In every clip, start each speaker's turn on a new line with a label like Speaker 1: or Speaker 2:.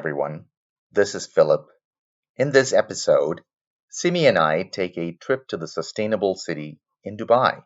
Speaker 1: everyone. This is Philip. In this episode, Simi and I take a trip to the sustainable city in Dubai.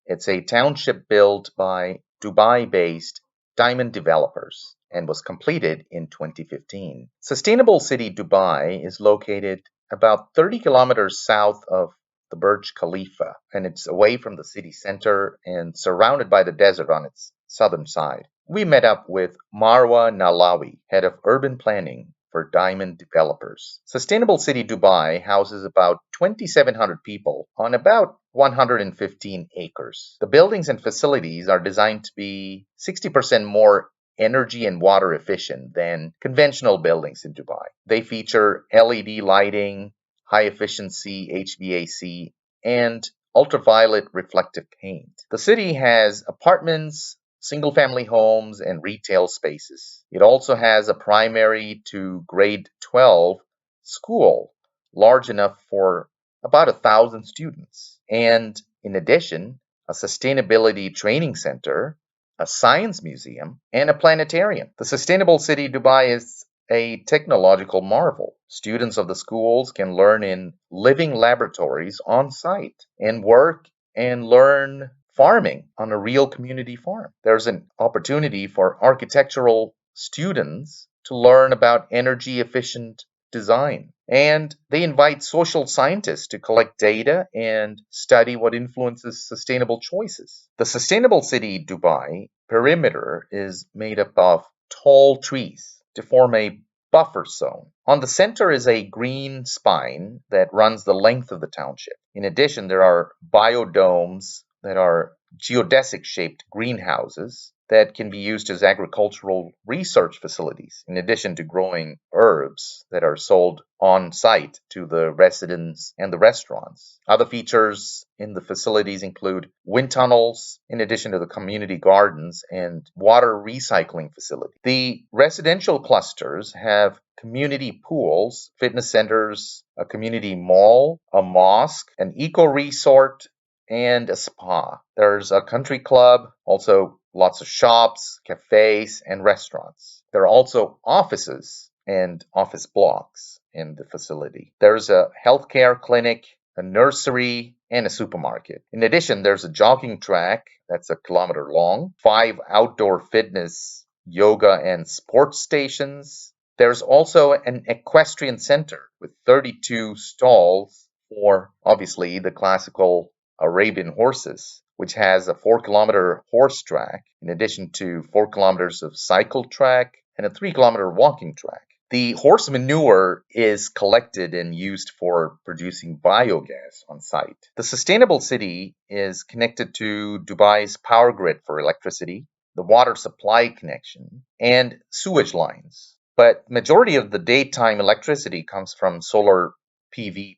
Speaker 1: It's a township built by Dubai-based diamond developers and was completed in 2015. Sustainable City Dubai is located about 30 kilometers south of the Burj Khalifa, and it's away from the city center and surrounded by the desert on its southern side. We met up with Marwa Nahlawi, head of urban planning for diamond developers. Sustainable City Dubai houses about 2,700 people on about 115 acres. The buildings and facilities are designed to be 60% more energy and water efficient than conventional buildings in Dubai. They feature LED lighting, high efficiency HVAC, and ultraviolet reflective paint. The city has apartments, single-family homes, and retail spaces. It also has a primary to grade 12 school, large enough for about 1,000 students. And in addition, a sustainability training center, a science museum, and a planetarium. The Sustainable City Dubai is a technological marvel. Students of the schools can learn in living laboratories on site and work and learn farming on a real community farm. There's an opportunity for architectural students to learn about energy efficient design. And they invite social scientists to collect data and study what influences sustainable choices. The Sustainable City Dubai perimeter is made up of tall trees to form a buffer zone. On the center is a green spine that runs the length of the township. In addition, there are biodomes that are geodesic-shaped greenhouses that can be used as agricultural research facilities, in addition to growing herbs that are sold on site to the residents and the restaurants. Other features in the facilities include wind tunnels, in addition to the community gardens and water recycling facilities. The residential clusters have community pools, fitness centers, a community mall, a mosque, an eco-resort, and a spa. There's a country club, also lots of shops, cafes, and restaurants. There are also offices and office blocks in the facility. There's a healthcare clinic, a nursery, and a supermarket. In addition, there's a jogging track that's 1 kilometer long, 5 outdoor fitness, yoga, and sports stations. There's also an equestrian center with 32 stalls for, obviously, the classical Arabian horses, which has a 4-kilometer horse track, in addition to 4 kilometers of cycle track and a 3-kilometer walking track. The horse manure is collected and used for producing biogas on site. The Sustainable City is connected to Dubai's power grid for electricity, the water supply connection, and sewage lines. But majority of the daytime electricity comes from solar PV.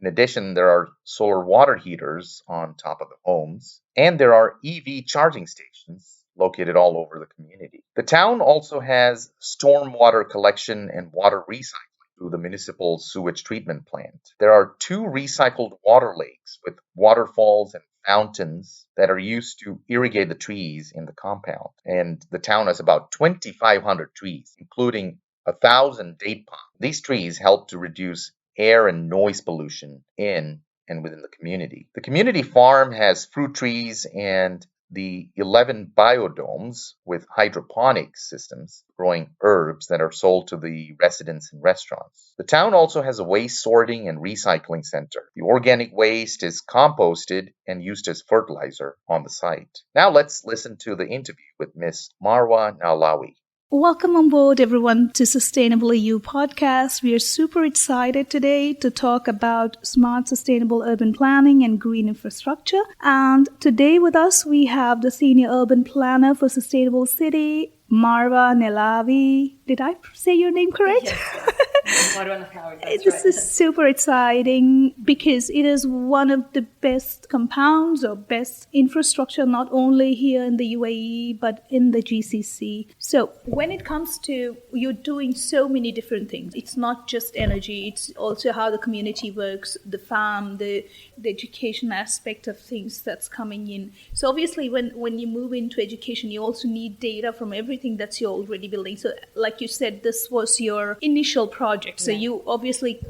Speaker 1: In addition, there are solar water heaters on top of the homes, and there are EV charging stations located all over the community. The town also has stormwater collection and water recycling through the municipal sewage treatment plant. There are 2 recycled water lakes with waterfalls and fountains that are used to irrigate the trees in the compound. And the town has about 2,500 trees, including 1,000 date palms. These trees help to reduce air and noise pollution in and within the community. The community farm has fruit trees and the 11 biodomes with hydroponic systems growing herbs that are sold to the residents and restaurants. The town also has a waste sorting and recycling center. The organic waste is composted and used as fertilizer on the site. Now let's listen to the interview with Ms. Marwa Nahlawi.
Speaker 2: Welcome on board, everyone, to Sustainably U Podcast. We are super excited today to talk about smart, sustainable urban planning and green infrastructure. And today with us, we have the Senior Urban Planner for Sustainable City, Marwa Nahlawi. Did I say your name correct?
Speaker 3: Yes. Marwa Nahlawi, that's
Speaker 2: This
Speaker 3: right.
Speaker 2: is super exciting because it is one of the best compounds or best infrastructure, not only here in the UAE, but in the GCC. So when it comes to, you're doing so many different things. It's not just energy, it's also how the community works, the farm, the education aspect of things that's coming in. So obviously when you move into education, you also need data from everything that's you're already building. So like you said, this was your initial project. So you obviously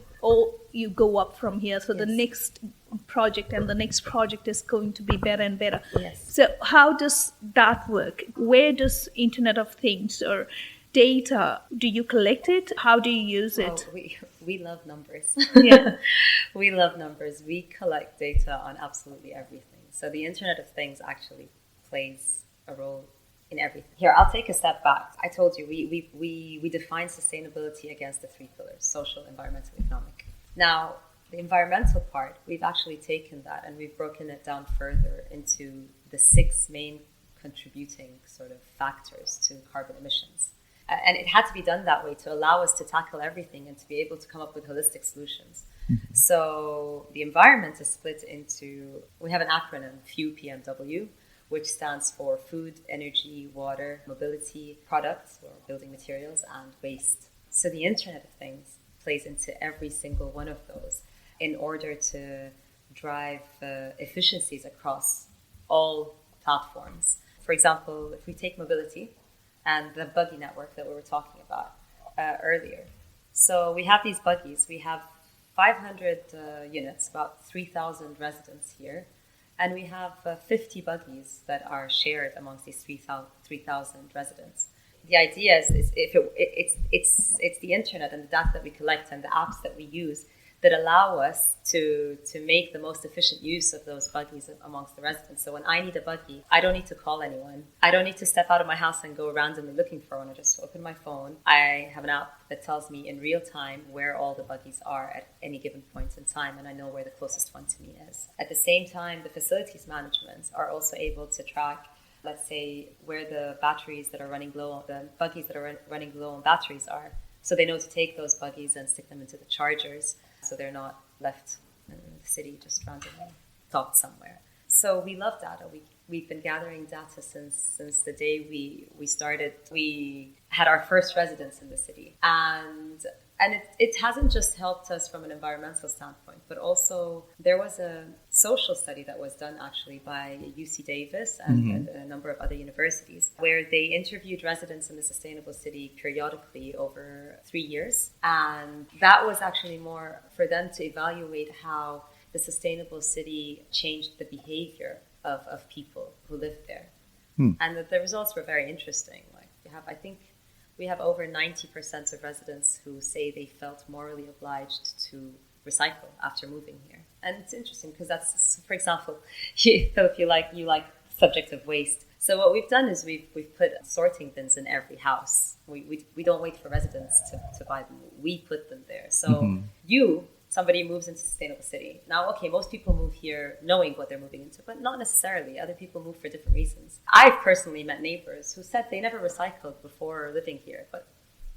Speaker 2: you go up from here. So the next project and the next project is going to be better and better.
Speaker 3: Yes.
Speaker 2: So how does that work? Where does Internet of Things or data, do you collect it? How do you use it?
Speaker 3: We love numbers.
Speaker 2: Yeah.
Speaker 3: We love numbers. We collect data on absolutely everything. So the Internet of Things actually plays a role in everything. Here, I'll take a step back. I told you, we define sustainability against the 3 pillars: social, environmental, economic. Now, the environmental part, we've actually taken that and we've broken it down further into the 6 main contributing sort of factors to carbon emissions. And it had to be done that way to allow us to tackle everything and to be able to come up with holistic solutions. Mm-hmm. So the environment is split into, we have an acronym, FEW PMW, which stands for food, energy, water, mobility, products or building materials, and waste. So the Internet of Things plays into every single one of those in order to drive efficiencies across all platforms. For example, if we take mobility and the buggy network that we were talking about earlier. So we have these buggies. We have 500 units, about 3,000 residents here. And we have 50 buggies that are shared amongst these 3,000 residents. The idea is it's the internet and the data that we collect and the apps that we use that allow us to make the most efficient use of those buggies amongst the residents. So when I need a buggy, I don't need to call anyone. I don't need to step out of my house and go randomly looking for one. I just open my phone. I have an app that tells me in real time where all the buggies are at any given point in time, and I know where the closest one to me is. At the same time, the facilities management are also able to track, let's say, where the batteries that are running low, the buggies that are running low on batteries are. So they know to take those buggies and stick them into the chargers, so they're not left in the city just randomly stopped somewhere. So we love data. We've been gathering data since the day we started. We had our first residence in the city, and it hasn't just helped us from an environmental standpoint, but also there was a social study that was done actually by UC Davis and a number of other universities, where they interviewed residents in the sustainable city periodically over 3 years. And that was actually more for them to evaluate how the sustainable city changed the behavior of people who lived there. And the results were very interesting. Like we have over 90% of residents who say they felt morally obliged to recycle after moving here. And it's interesting because that's, for example, if you like subject of waste. So what we've done is we've put sorting bins in every house. We don't wait for residents to buy them. We put them there. So somebody moves into sustainable city. Now, okay, most people move here knowing what they're moving into, but not necessarily. Other people move for different reasons. I've personally met neighbors who said they never recycled before living here, but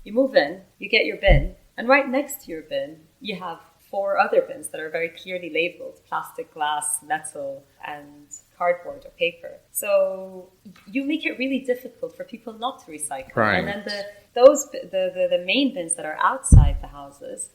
Speaker 3: you move in, you get your bin, and right next to your bin, you have 4 other bins that are very clearly labeled: plastic, glass, metal, and cardboard or paper. So you make it really difficult for people not to recycle. Right. And then the main bins that are outside the houses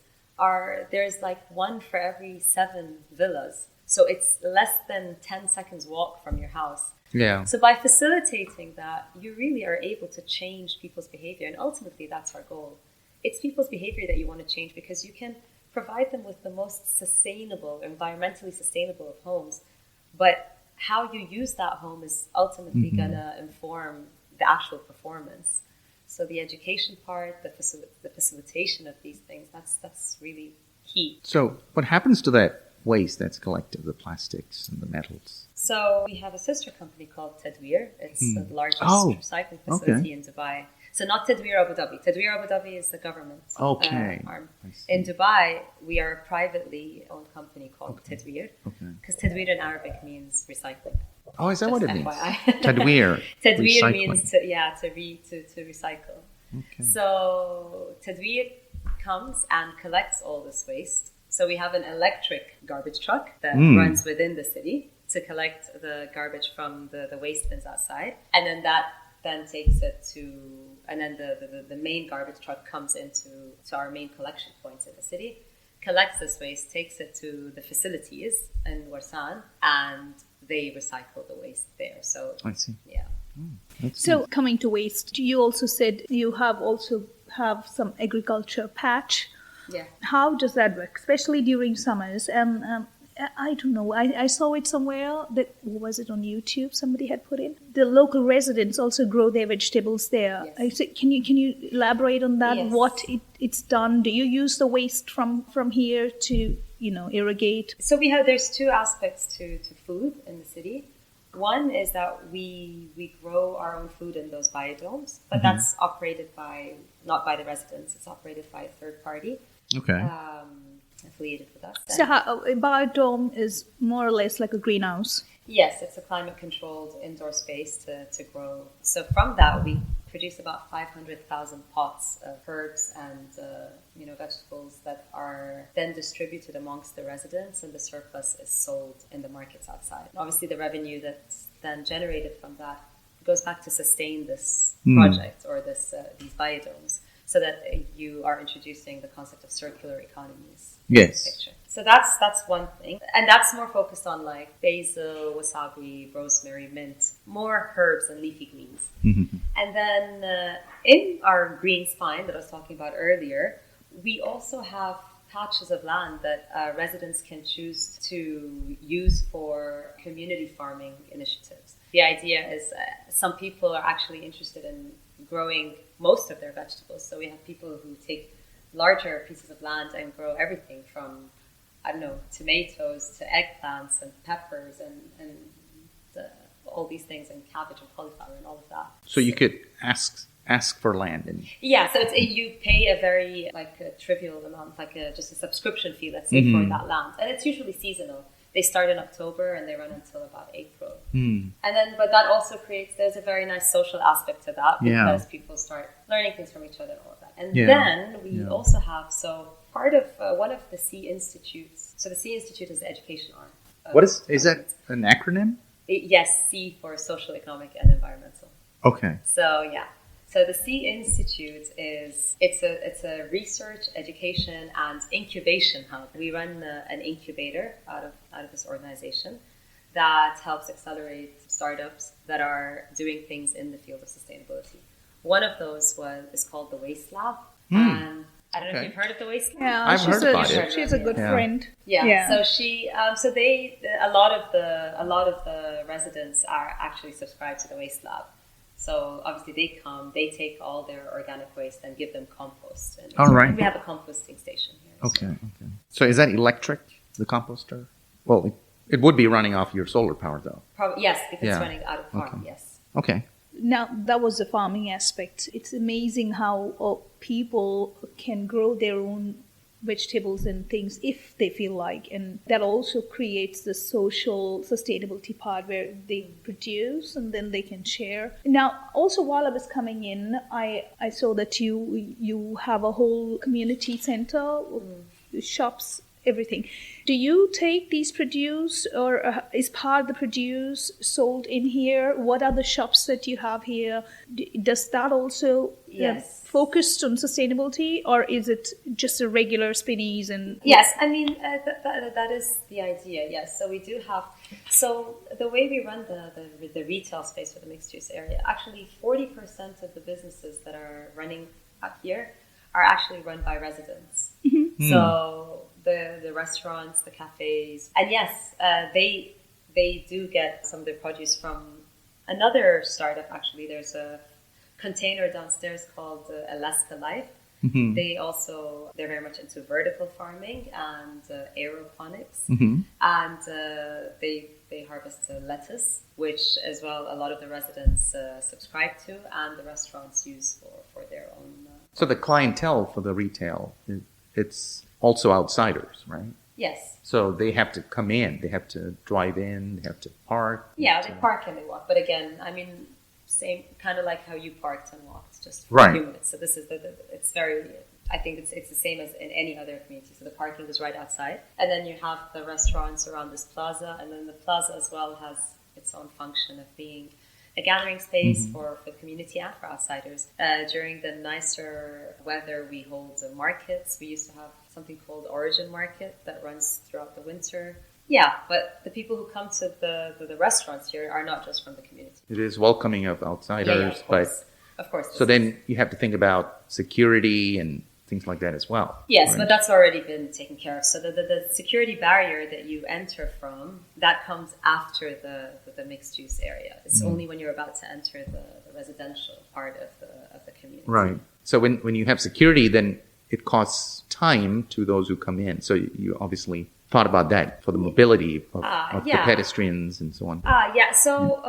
Speaker 3: there's like 1 for every 7 villas. So it's less than 10 seconds walk from your house. Yeah. So by facilitating that, you really are able to change people's behavior. And ultimately, that's our goal. It's people's behavior that you want to change, because you can provide them with the most sustainable, environmentally sustainable of homes. But how you use that home is ultimately going to inform the actual performance. So the education part, the facilitation of these things, that's really key.
Speaker 4: So what happens to that waste that's collected, the plastics and the metals?
Speaker 3: So we have a sister company called Tadweer. It's the largest recycling facility in Dubai. So not Tadweer Abu Dhabi. Tadweer Abu Dhabi is the government arm. In Dubai, we are a privately owned company called Tadweer, because Tadweer in Arabic means recycling.
Speaker 4: Oh, is that what it means? Tadweer.
Speaker 3: Tadweer means to recycle. Okay. So Tadweer comes and collects all this waste. So we have an electric garbage truck that runs within the city to collect the garbage from the waste bins outside. And then that then takes it to, and then the main garbage truck comes into our main collection points in the city, collects this waste, takes it to the facilities in Warsan, and they recycle the waste there. So
Speaker 4: I see.
Speaker 3: Yeah.
Speaker 2: So coming to waste, you also said you have some agriculture patch.
Speaker 3: Yeah.
Speaker 2: How does that work, especially during summers? And I don't know. I saw it somewhere. That was it on YouTube? Somebody had put in the local residents also grow their vegetables there.
Speaker 3: Yes.
Speaker 2: I said, can you elaborate on that?
Speaker 3: Yes.
Speaker 2: What it's done? Do you use the waste from here to irrigate?
Speaker 3: So there's two aspects to food in the city. One is that we grow our own food in those biodomes, but that's operated not by the residents. It's operated by a third party.
Speaker 4: Okay.
Speaker 3: Affiliated with us.
Speaker 2: So a biodome is more or less like a greenhouse.
Speaker 3: Yes, it's a climate-controlled indoor space to grow. So from that, we produce about 500,000 pots of herbs and vegetables that are then distributed amongst the residents, and the surplus is sold in the markets outside. Obviously, the revenue that's then generated from that goes back to sustain this project or these biodomes, so that you are introducing the concept of circular economies.
Speaker 4: Yes.
Speaker 3: Picture. So that's one thing, and that's more focused on like basil, wasabi, rosemary, mint, more herbs and leafy greens. And then in our green spine that I was talking about earlier, we also have patches of land that residents can choose to use for community farming initiatives. The idea is some people are actually interested in growing most of their vegetables. So we have people who take larger pieces of land and grow everything from, tomatoes to eggplants and peppers and all these things, and cabbage and cauliflower and all of that.
Speaker 4: So you could ask for land and
Speaker 3: yeah, so you pay a very a trivial amount, just a subscription fee, let's say, for that land, and it's usually seasonal. They start in October and they run until about April. And then, but that also there's a very nice social aspect to that, because people start learning things from each other and all of that. And then we also have, part of one of the C Institutes. So the C Institute is the education arm.
Speaker 4: What is that an acronym?
Speaker 3: Yes, C for social, economic, and environmental.
Speaker 4: Okay.
Speaker 3: So yeah. So the C Institute it's a research, education, and incubation hub. We run an incubator out of this organization that helps accelerate startups that are doing things in the field of sustainability. One of those is called the Waste Lab, and I don't know if you've heard of the Waste Lab.
Speaker 2: Yeah,
Speaker 4: I've heard about it.
Speaker 2: She's a good friend.
Speaker 3: Yeah. So she, a lot of the residents are actually subscribed to the Waste Lab. So obviously they take all their organic waste and give them compost. And
Speaker 4: all right.
Speaker 3: We have a composting station here.
Speaker 4: Okay. So is that electric, the composter? Well, it would be running off your solar power, though.
Speaker 3: Probably, yes, if it's running out of farm, yes.
Speaker 4: Okay.
Speaker 2: Now, that was the farming aspect. It's amazing how people can grow their own vegetables and things if they feel like, and that also creates the social sustainability part where they produce and then they can share. Now, also while I was coming in, I saw that you have a whole community center, shops, everything. Do you take these produce, or is part of the produce sold in here? What are the shops that you have here? Does that also focused on sustainability, or is it just a regular spinnies? And
Speaker 3: yes, I mean that is the idea. Yes, so we do have. So the way we run the retail space for the mixed use area, actually 40% of the businesses that are running up here are actually run by residents. So the restaurants, the cafes, and yes, they do get some of their produce from another startup. Actually, there's a container downstairs called Alaska Life. They're very much into vertical farming and aeroponics, and they harvest lettuce, which as well a lot of the residents subscribe to, and the restaurants use for their own.
Speaker 4: So the clientele for the retail, it's also outsiders, right?
Speaker 3: Yes.
Speaker 4: So they have to come in, they have to drive in, they have to park.
Speaker 3: Yeah, they park and they walk. But again, I mean, same kind of like how you parked and walked, just for a few minutes. So this is it's very I think it's the same as in any other community. So the parking is right outside. And then you have the restaurants around this plaza. And then the plaza as well has its own function of being a gathering space for the community and for outsiders. During the nicer weather, we hold markets. We used to have something called Origin Market that runs throughout the winter. Yeah, but the people who come to the restaurants here are not just from the community.
Speaker 4: It is welcoming of outsiders,
Speaker 3: Of course.
Speaker 4: So then you have to think about security and things like that as well.
Speaker 3: Yes,
Speaker 4: right?
Speaker 3: but that's already been taken care of. So the security barrier that you enter from, that comes after the mixed use area. It's only when you're about to enter the residential part of the community.
Speaker 4: Right. So when you have security, then it costs time to those who come in. So you obviously thought about that for the mobility of the pedestrians and so on.
Speaker 3: So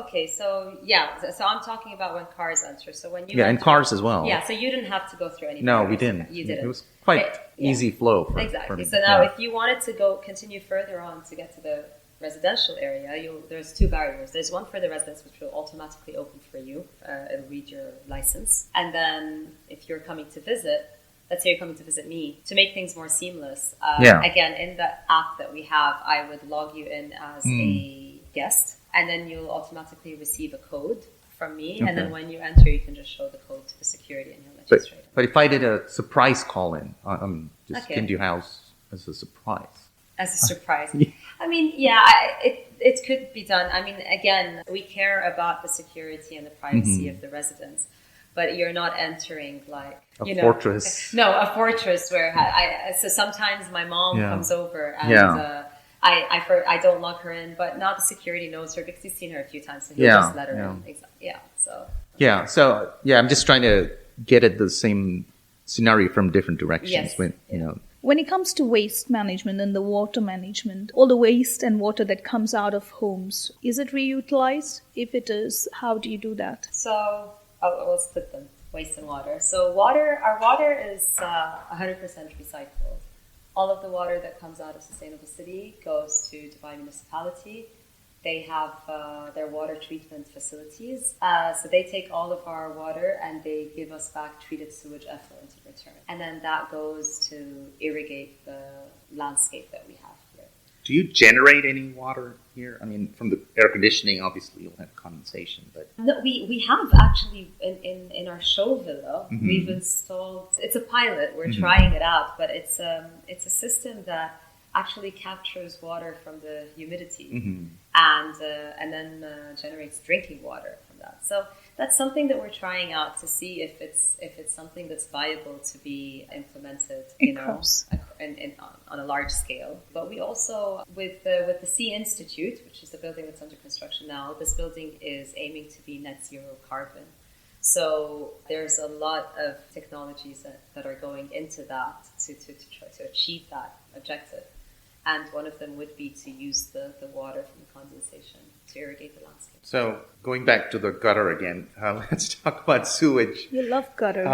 Speaker 3: I'm talking about when cars enter. So when you
Speaker 4: and cars as well.
Speaker 3: Yeah, so you didn't have to go through any.
Speaker 4: No, we didn't.
Speaker 3: You didn't.
Speaker 4: It was quite easy flow.
Speaker 3: Exactly. So now, if you wanted to continue further on to get to the residential area, there's two barriers. There's one for the residents, which will automatically open for you. It'll read your license, and then if you're coming to visit. Let's say you're coming to visit me. To make things more seamless, again, in the app that we have, I would log you in as a guest, and then you'll automatically receive a code from me. Okay. And then when you enter, you can just show the code to the security, and he'll let you straight in.
Speaker 4: But if I did a surprise call-in, just came to your house as a surprise.
Speaker 3: As a surprise. I mean, it could be done. I mean, again, we care about the security and the privacy of the residents. But you're not entering like a
Speaker 4: fortress.
Speaker 3: No, a fortress where so sometimes my mom comes over and I don't lock her in, but now the security knows her because he's seen her a few times, so he'll just let her in. So
Speaker 4: I'm just trying to get at the same scenario from different directions.
Speaker 2: When it comes to waste management and the water management, all the waste and water that comes out of homes, is it reutilized? If it is, how do you do that?
Speaker 3: So we'll split them, waste and water. So our water is 100% recycled. All of the water that comes out of Sustainable City goes to Dubai Municipality. They have their water treatment facilities. So they take all of our water and they give us back treated sewage effluent in return. And then that goes to irrigate the landscape that we have here.
Speaker 4: Do you generate any water here? I mean, from the air conditioning, obviously you'll have condensation, but...
Speaker 3: No, we have actually, in our show villa, we've installed... It's a pilot, we're trying it out, but it's a system that actually captures water from the humidity and then generates drinking water from that. So that's something that we're trying out to see if it's something that's viable to be implemented, on a large scale. But we also, with the Sea Institute, which is the building that's under construction now, this building is aiming to be net zero carbon. So there's a lot of technologies that are going into that to try to achieve that objective. And one of them would be to use the water from the condensation to irrigate the landscape.
Speaker 4: So going back to the gutter again, let's talk about sewage.
Speaker 2: You love gutter.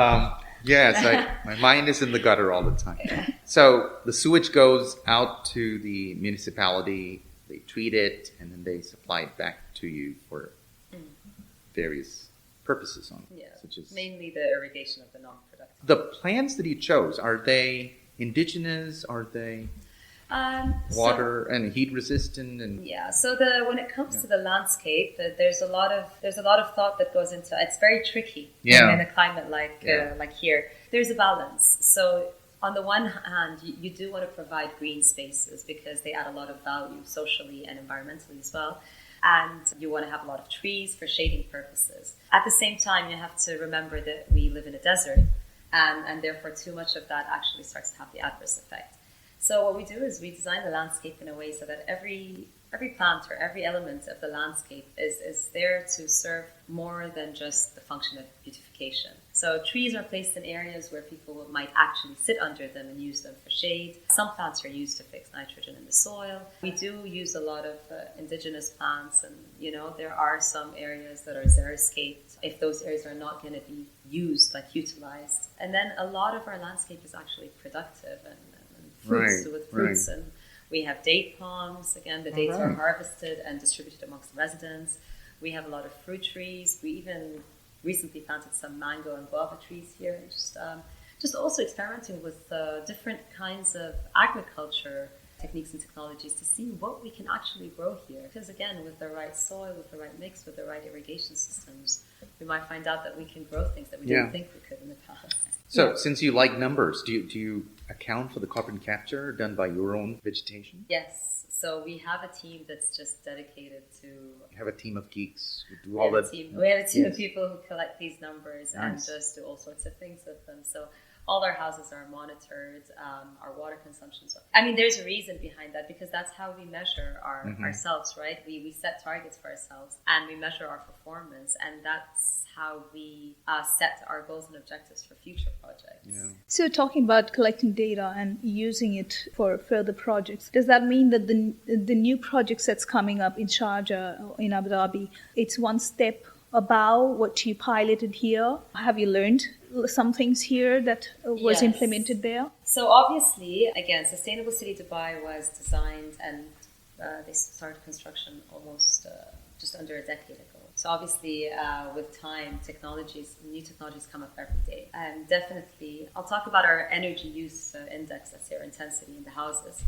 Speaker 4: Yes, my mind is in the gutter all the time. So the sewage goes out to the municipality, they treat it, and then they supply it back to you for various purposes. Such as
Speaker 3: mainly the irrigation of the non-productive.
Speaker 4: The plants that you chose, are they indigenous? Are they... water and heat resistant
Speaker 3: so when it comes to the landscape, there's a lot of thought that goes into it. It's very tricky in a climate like here. There's a balance. So on the one hand, you do want to provide green spaces because they add a lot of value socially and environmentally as well. And you want to have a lot of trees for shading purposes. At the same time, you have to remember that we live in a desert, and therefore too much of that actually starts to have the adverse effect. So what we do is we design the landscape in a way so that every plant or every element of the landscape is there to serve more than just the function of beautification. So trees are placed in areas where people might actually sit under them and use them for shade. Some plants are used to fix nitrogen in the soil. We do use a lot of indigenous plants, and there are some areas that are xeriscaped if those areas are not going to be utilized. And then a lot of our landscape is actually productive and fruits, and we have date palms. Again, the dates are harvested and distributed amongst the residents. We have a lot of fruit trees. We even recently planted some mango and guava trees here, and just also experimenting with different kinds of agriculture techniques and technologies to see what we can actually grow here. Because again, with the right soil, with the right mix, with the right irrigation systems, we might find out that we can grow things that we didn't think we could in the past.
Speaker 4: So since you like numbers, do you account for the carbon capture done by your own vegetation?
Speaker 3: Yes. So we have a team that's just dedicated to...
Speaker 4: You have a team of geeks who do all that?
Speaker 3: We have a team of people who collect these numbers and just do all sorts of things with them. So all our houses are monitored, our water consumptions. I mean, there's a reason behind that because that's how we measure ourselves, right? We set targets for ourselves and we measure our performance, and that's how we set our goals and objectives for future projects.
Speaker 4: Yeah.
Speaker 2: So talking about collecting data and using it for further projects, does that mean that the new projects that's coming up in Sharjah or in Abu Dhabi, it's one step above what you piloted here? Have you learned some things here that was implemented there?
Speaker 3: So obviously, again, Sustainable City Dubai was designed and they started construction almost just under a decade ago. So obviously, with time, new technologies come up every day. And definitely, I'll talk about our energy use index, that's our intensity in the houses.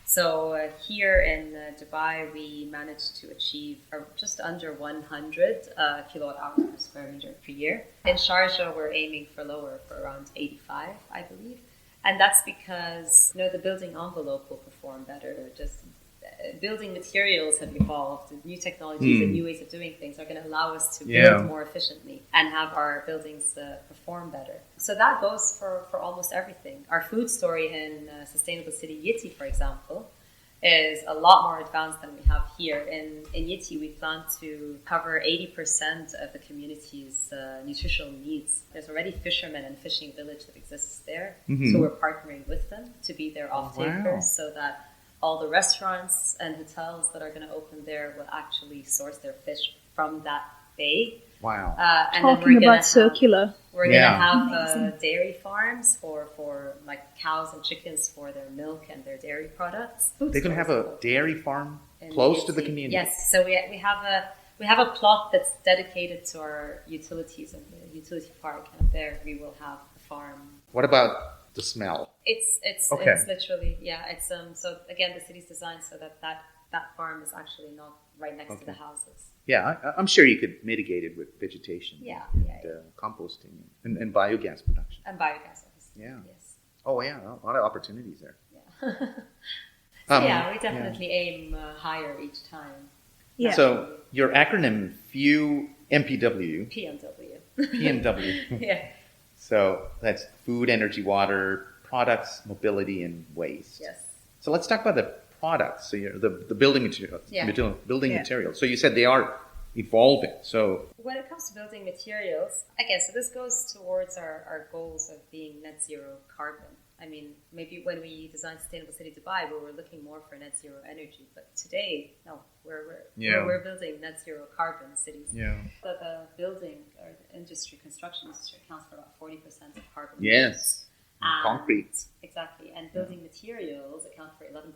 Speaker 3: So here in Dubai, we managed to achieve just under 100 kilowatt hours per square meter per year. In Sharjah, we're aiming for lower, for around 85, I believe. And that's because, the building envelope will perform better. Just building materials have evolved. New technologies and new ways of doing things are going to allow us to build more efficiently and have our buildings perform better. So that goes for almost everything. Our food story in Sustainable City Yiti, for example, is a lot more advanced than we have here. In Yiti, we plan to cover 80% of the community's nutritional needs. There's already fishermen and fishing village that exists there. So we're partnering with them to be their off-takers so that all the restaurants and hotels that are going to open there will actually source their fish from that bay.
Speaker 4: Wow.
Speaker 3: And
Speaker 2: Talking about circular.
Speaker 3: We're going to have dairy farms for like cows and chickens for their milk and their dairy products.
Speaker 4: They're going to have a dairy farm close to the community?
Speaker 3: Yes. So we have a plot that's dedicated to our utilities and the utility park, and there we will have a farm.
Speaker 4: What about the smell?
Speaker 3: It's literally, it's so again, the city's designed so that farm is actually not right next to the houses.
Speaker 4: Yeah, I'm sure you could mitigate it with vegetation and composting and biogas production.
Speaker 3: And biogas, obviously.
Speaker 4: Yeah.
Speaker 3: Yes.
Speaker 4: Oh, yeah, a lot of opportunities there.
Speaker 3: Yeah. We definitely aim higher each time.
Speaker 2: Yeah.
Speaker 4: So your acronym, FEW MPW.
Speaker 3: PMW.
Speaker 4: PMW.
Speaker 3: Yeah.
Speaker 4: So that's food, energy, water, products, mobility, and waste.
Speaker 3: Yes.
Speaker 4: So let's talk about the products. So the building materials. Materials. So you said they are evolving. So
Speaker 3: when it comes to building materials, again, so this goes towards our goals of being net zero carbon. I mean, maybe when we designed Sustainable City Dubai, we were looking more for net zero energy, but today, no, we're building net zero carbon cities.
Speaker 4: Yeah.
Speaker 3: The building or the industry, construction industry, accounts for about 40% of carbon emissions.
Speaker 4: Yes. Concrete.
Speaker 3: Exactly. And building materials account for 11%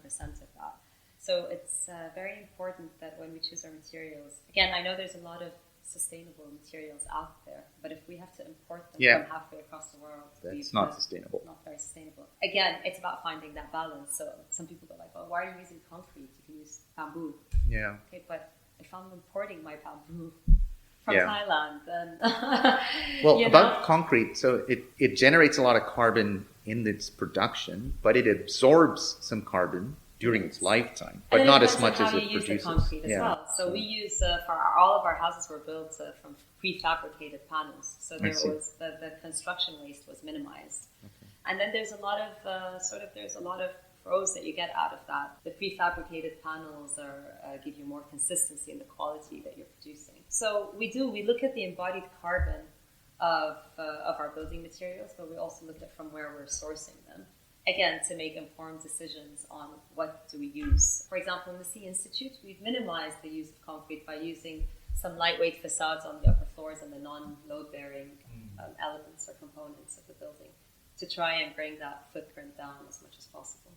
Speaker 3: of that. So it's very important that when we choose our materials, again, I know there's a lot of sustainable materials out there, but if we have to import them from halfway across the world,
Speaker 4: that's not sustainable.
Speaker 3: Not very sustainable. Again, it's about finding that balance. So some people go like, "Oh, why are you using concrete? You can use bamboo."
Speaker 4: Yeah.
Speaker 3: Okay, but if I'm importing my bamboo from Thailand, then
Speaker 4: about concrete, so it generates a lot of carbon in its production, but it absorbs some carbon during its lifetime, but not as much as it produces.
Speaker 3: Concrete as well. So we use all of our houses were built from prefabricated panels. So there was the construction waste was minimized, and then there's a lot of pros that you get out of that. The prefabricated panels give you more consistency in the quality that you're producing. So we look at the embodied carbon of our building materials, but we also look at from where we're sourcing them. Again, to make informed decisions on what do we use. For example, in the Sea Institute, we've minimized the use of concrete by using some lightweight facades on the upper floors and the non-load-bearing elements or components of the building to try and bring that footprint down as much as possible.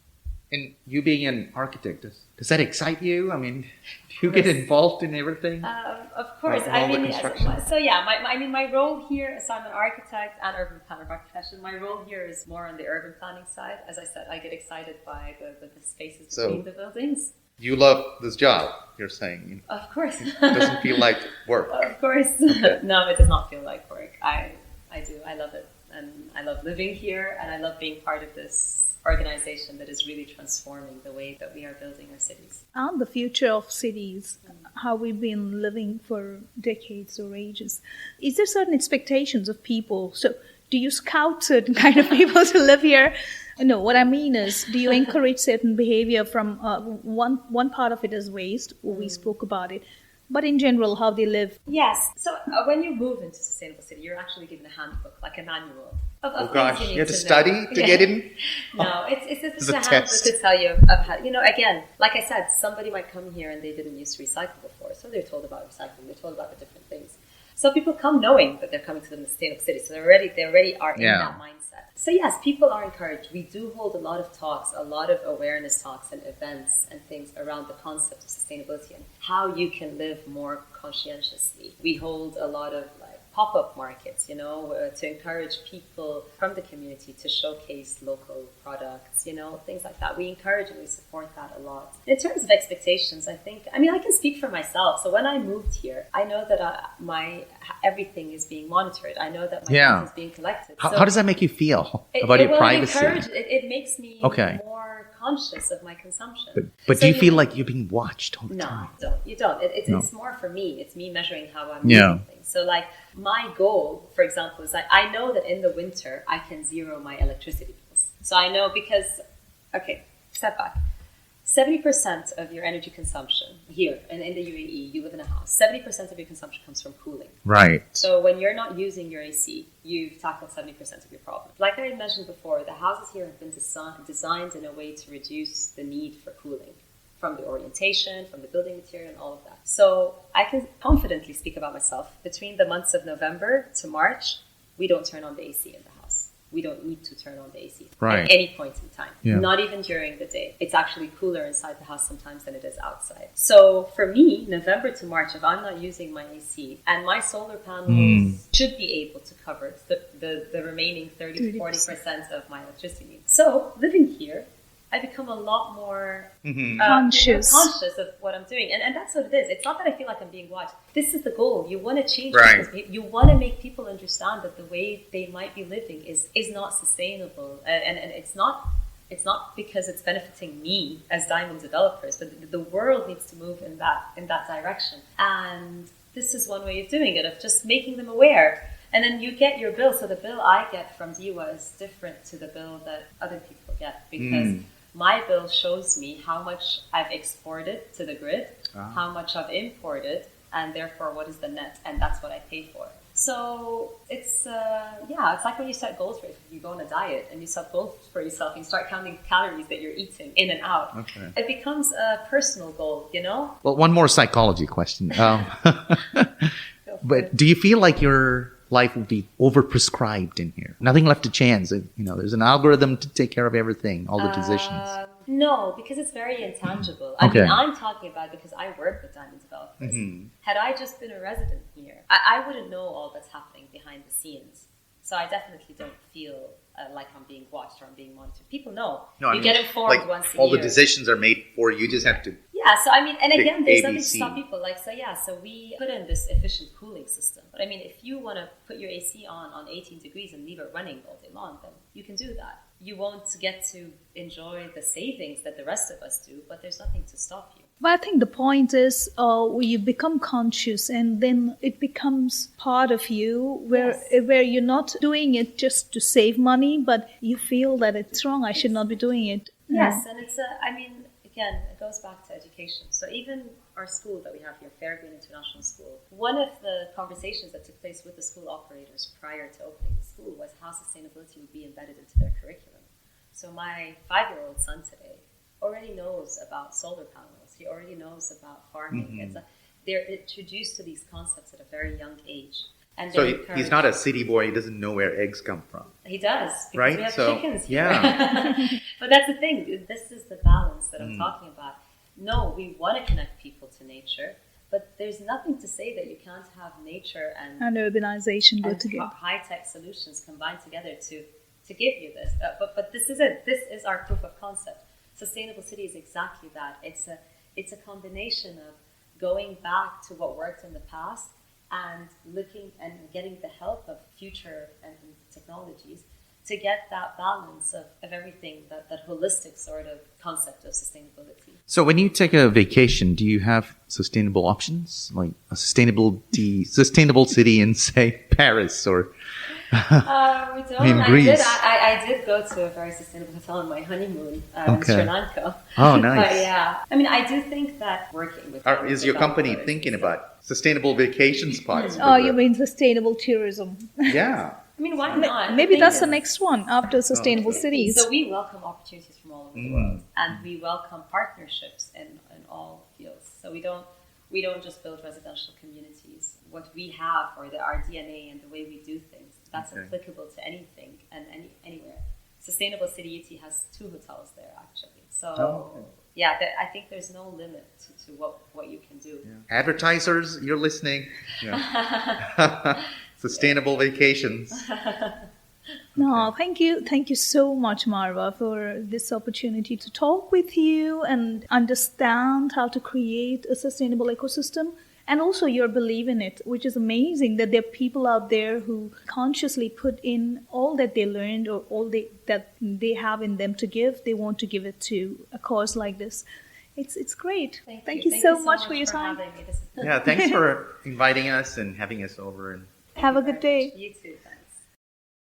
Speaker 4: And you being an architect, does that excite you? I mean, do you get involved in everything?
Speaker 3: Of course.
Speaker 4: All the construction?
Speaker 3: My role here, so I'm an architect and urban planner by profession. My role here is more on the urban planning side. As I said, I get excited by the spaces between the buildings.
Speaker 4: You love this job, you're saying?
Speaker 3: Of course.
Speaker 4: It doesn't feel like work.
Speaker 3: Of course.
Speaker 4: Okay.
Speaker 3: No, it does not feel like work. I do. I love it. And I love living here, and I love being part of this organization that is really transforming the way that we are building our cities.
Speaker 2: And the future of cities, how we've been living for decades or ages. Is there certain expectations of people? So do you scout certain kind of people to live here? No, what I mean is, do you encourage certain behavior from one part of it is waste, we spoke about it, but in general, how they live?
Speaker 3: Yes. So when you move into sustainable city, you're actually given a handbook, like a manual of
Speaker 4: gosh,
Speaker 3: things
Speaker 4: you have to
Speaker 3: know.
Speaker 4: study to get in?
Speaker 3: No, it's just a handbook
Speaker 4: test.
Speaker 3: to tell you of how, again, like I said, somebody might come here and they didn't use to recycle before, so they're told about recycling, they're told about the different things. So people come knowing that they're coming to the sustainable city, so they already are in that mindset. So yes, people are encouraged. We do hold a lot of talks, a lot of awareness talks and events and things around the concept of sustainability and how you can live more conscientiously. We hold a lot of pop-up markets, to encourage people from the community to showcase local products, things like that. We encourage and we support that a lot. In terms of expectations, I can speak for myself. So when I moved here, I know that everything is being monitored. I know that my data is being collected.
Speaker 4: How does that make you feel about your privacy?
Speaker 3: It makes me more conscious of my consumption.
Speaker 4: But do you feel like you're being watched all the time?
Speaker 3: No, you don't. It's more for me. It's me measuring how I'm doing things. So my goal, for example, is I know that in the winter I can zero my electricity bills. So I know because, step back. 70% of your energy consumption here in the UAE, you live in a house, 70% of your consumption comes from cooling.
Speaker 4: Right.
Speaker 3: So when you're not using your AC, you've tackled 70% of your problem. Like I mentioned before, the houses here have been designed in a way to reduce the need for cooling, from the orientation, from the building material, and all of that. So I can confidently speak about myself. Between the months of November to March, we don't turn on the AC in the house. We don't need to turn on the AC at any point in time, not even during the day. It's actually cooler inside the house sometimes than it is outside. So for me, November to March, if I'm not using my AC, and my solar panels should be able to cover the remaining 30 to 40% of my electricity needs. So living here, I become a lot more conscious of what I'm doing. And that's what it is. It's not that I feel like I'm being watched. This is the goal. You want to change people's, you want to make people understand that the way they might be living is not sustainable. And it's not because it's benefiting me as diamond developers, but the world needs to move in that direction. And this is one way of doing it, of just making them aware. And then you get your bill. So the bill I get from DIWA is different to the bill that other people get, because my bill shows me how much I've exported to the grid, how much I've imported, and therefore what is the net, and that's what I pay for. So it's like when you set goals for yourself. You go on a diet and you set goals for yourself, and you start counting calories that you're eating in and out. Okay. It becomes a personal goal,
Speaker 4: Well, one more psychology question. But do you feel like your life will be overprescribed in here? Nothing left to chance. There's an algorithm to take care of everything, all the decisions.
Speaker 3: No, because it's very intangible. I mean, I'm talking about it because I work with diamond developers. Had I just been a resident here, I wouldn't know all that's happening behind the scenes. So I definitely don't feel like I'm being watched or I'm being monitored. People know. You get informed once a year.
Speaker 4: All the decisions are made for you. You just have to.
Speaker 3: Yeah, so and again, there's nothing to stop people. So we put in this efficient cooling system. But if you want to put your AC on 18 degrees and leave it running all day long, then you can do that. You won't get to enjoy the savings that the rest of us do, but there's nothing to stop you.
Speaker 2: But I think the point is you become conscious, and then it becomes part of you where you're not doing it just to save money, but you feel that it's wrong. I should not be doing it.
Speaker 3: Yes, and it's again, it goes back to education. So even our school that we have here, Fairgreen International School, one of the conversations that took place with the school operators prior to opening the school was how sustainability would be embedded into their curriculum. So my 5-year-old son today already knows about solar panels. He already knows about farming. They're introduced to these concepts at a very young age. And
Speaker 4: So
Speaker 3: they
Speaker 4: he's
Speaker 3: encourage-
Speaker 4: not a city boy. He doesn't know where eggs come from.
Speaker 3: He does, because
Speaker 4: Right?
Speaker 3: we have
Speaker 4: So,
Speaker 3: chickens here.
Speaker 4: yeah.
Speaker 3: But that's the thing. This is the balance that I'm
Speaker 4: Mm.
Speaker 3: talking about. No, we want to connect people to nature, but there's nothing to say that you can't have nature
Speaker 2: And urbanization go together.
Speaker 3: high-tech solutions combined together to give you this. But this is our proof of concept. Sustainable city is exactly that. It's a combination of going back to what worked in the past and looking and getting the help of future and technologies to get that balance of everything, that holistic sort of concept of sustainability.
Speaker 4: So when you take a vacation, do you have sustainable options, like a sustainable city in, say, Paris or?
Speaker 3: We don't.
Speaker 4: In Greece.
Speaker 3: I did go to a very sustainable hotel on my honeymoon in Sri Lanka.
Speaker 4: Oh, nice.
Speaker 3: But yeah, I mean, I do think that working with
Speaker 4: Is your company thinking about sustainable vacation spots?
Speaker 2: Oh, you mean sustainable tourism?
Speaker 4: Yeah.
Speaker 3: I mean, why not?
Speaker 2: Maybe
Speaker 3: The
Speaker 2: that's the
Speaker 3: thing is-
Speaker 2: next one after sustainable cities.
Speaker 3: So we welcome opportunities from all over the world, and we welcome partnerships in all fields. So we don't just build residential communities. What we have, or our DNA and the way we do things, that's applicable to anything and anywhere. Sustainable City UT has 2 hotels there actually. So yeah, I think there's no limit to what you can do.
Speaker 4: Yeah. Advertisers, you're listening. Yeah. Sustainable vacations.
Speaker 2: No, thank you so much, Marwa, for this opportunity to talk with you and understand how to create a sustainable ecosystem. And also your belief in it, which is amazing that there are people out there who consciously put in all that they learned or that they have in them to give. They want to give it to a cause like this. It's great.
Speaker 3: Thank
Speaker 2: you so much for your time.
Speaker 3: having me. This is
Speaker 4: Yeah, thanks for inviting us and having us over. And
Speaker 2: Have a good day.
Speaker 3: You too. Thanks.